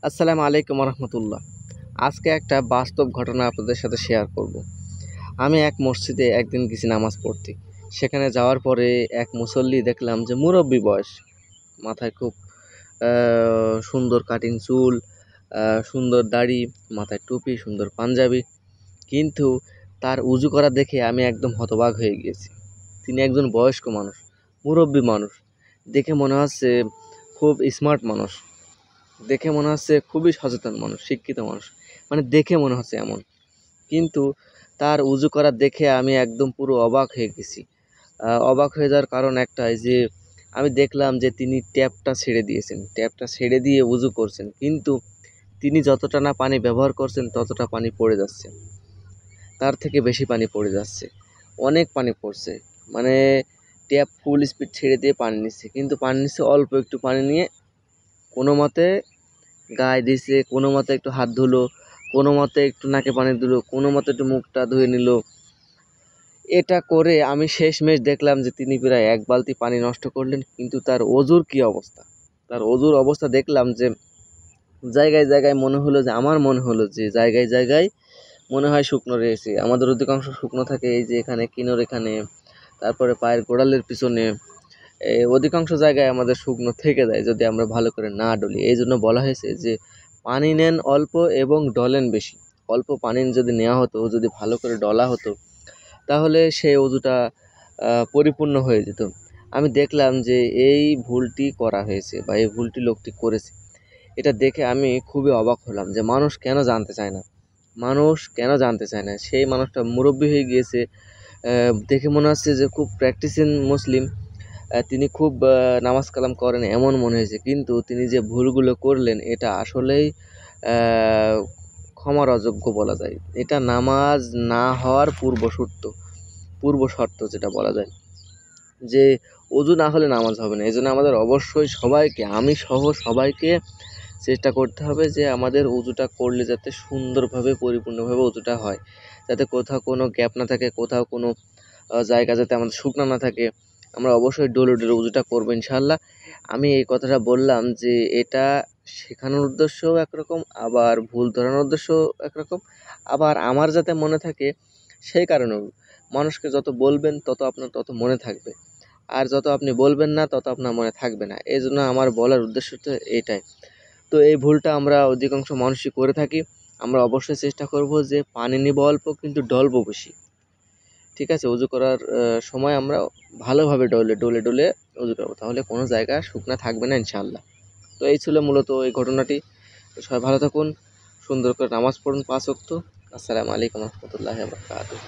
আসসালামু আলাইকুম রহমতুল্লাহ। আজকে একটা বাস্তব ঘটনা আপনাদের সাথে শেয়ার করব। আমি এক মসজিদে একদিন গেছি নামাজ পড়তে। সেখানে যাওয়ার পরে এক মুসল্লি দেখলাম যে মুরব্বি বয়স, মাথায় খুব সুন্দর কাটিং চুল, সুন্দর দাড়ি, মাথায় টুপি, সুন্দর পাঞ্জাবি। কিন্তু তার উজু করা দেখে আমি একদম হতবাক হয়ে গিয়েছি। তিনি একজন বয়স্ক মানুষ, মুরব্বি মানুষ, দেখে মনে হচ্ছে খুব স্মার্ট মানুষ, দেখে মনে হচ্ছে খুবই সচেতন মানুষ, শিক্ষিত মানুষ, মানে দেখে মনে হচ্ছে এমন। কিন্তু তার উজু করা দেখে আমি একদম পুরো অবাক হয়ে গেছি। অবাক হয়ে যাওয়ার কারণ একটাই যে আমি দেখলাম যে তিনি ট্যাপটা ছেড়ে দিয়েছেন, ট্যাপটা ছেড়ে দিয়ে উজু করছেন, কিন্তু তিনি যতটা না পানি ব্যবহার করছেন ততটা পানি পড়ে যাচ্ছে, তার থেকে বেশি পানি পড়ে যাচ্ছে, অনেক পানি পড়ছে। মানে ট্যাপ ফুল স্পিড ছেড়ে দিয়ে পানি নিচ্ছে, কিন্তু পানি নিচ্ছে অল্প একটু পানি নিয়ে কোনো মতে গায়ে দিছে, কোনো মতে একটু হাত ধুলো, কোনো মতে একটু নাকে পানি দিল, কোনো মতে একটু মুখটা ধুয়ে নিল। এটা করে আমি শেষমেশ দেখলাম যে তিনি প্রায় এক বালতি পানি নষ্ট করলেন। কিন্তু তার অজুর কী অবস্থা, তার অজুর অবস্থা দেখলাম যে জায়গায় জায়গায় মনে হলো যে, আমার মনে হলো যে জায়গায় জায়গায় মনে হয় শুকনো রয়েছে। আমাদের অধিকাংশ শুকনো থাকে এই যে এখানে কিনোর এখানে, তারপরে পায়ের গোড়ালের পিছনে, অধিকাংশ জায়গায় আমাদের শুকনো থেকে যায় যদি আমরা ভালো করে না ডলি। এই জন্য বলা হয়েছে যে পানি নেন অল্প এবং ডলেন বেশি। অল্প পানি যদি নেওয়া হতো, যদি ভালো করে ডলা হতো, তাহলে সেই অজুটা পরিপূর্ণ হয়ে যেত। আমি দেখলাম যে এই ভুলটি করা হয়েছে বা এই ভুলটি লোকটি করেছে। এটা দেখে আমি খুবই অবাক হলাম যে মানুষ কেন জানতে চায় না, মানুষ কেন জানতে চায় না। সেই মানুষটা মুরব্বি হয়ে গিয়েছে, দেখে মনে হচ্ছে যে খুব প্র্যাকটিসিং মুসলিম, তিনি খুব নামাজ কালাম করেন এমন মনে হয়েছে। কিন্তু তিনি যে ভুলগুলো করলেন এটা আসলেই ক্ষমার অযোগ্য বলা যায়। এটা নামাজ না হওয়ার পূর্ব শর্ত যেটা বলা যায়, যে অজু না হলে নামাজ হবে না। এই জন্য আমাদের অবশ্যই সবাইকে, আমি সহ সবাইকে চেষ্টা করতে হবে যে আমাদের উজুটা করলে যাতে সুন্দরভাবে পরিপূর্ণভাবে উজুটা হয়, যাতে কোথাও কোনো গ্যাপ না থাকে, কোথাও কোনো জায়গা যাতে আমাদের শুকনো না থাকে। আমরা অবশ্যই ডলে ডলে উজুটা করবো ইনশাআল্লাহ। আমি এই কথাটা বললাম যে এটা শেখানোর উদ্দেশ্যও একরকম, আবার ভুল ধরানোর উদ্দেশ্যও একরকম, আবার আমার যাতে মনে থাকে সেই কারণেও। মানুষকে যত বলবেন তত আপনার তত মনে থাকবে, আর যত আপনি বলবেন না তত আপনার মনে থাকবে না। এই জন্য আমার বলার উদ্দেশ্য তো এইটাই। তো এই ভুলটা আমরা অধিকাংশ মানুষই করে থাকি। আমরা অবশ্যই চেষ্টা করব যে পানি নিব অল্প কিন্তু ডলবো বেশি। ঠিক আছে, উজু করার সময় আমরা ভালোভাবে ডলে ডলে ডলে উজু করবো, তাহলে কোনো জায়গা শুকনা থাকবে না ইনশাআল্লাহ। তো এই ছিল মূলত এই ঘটনাটি। তো সবাই ভালো থাকুন, সুন্দর করে নামাজ পড়ুন 5 ওয়াক্ত। আসসালামু আলাইকুম রহমতুল্লাহি ওয়া বারাকাতুহু।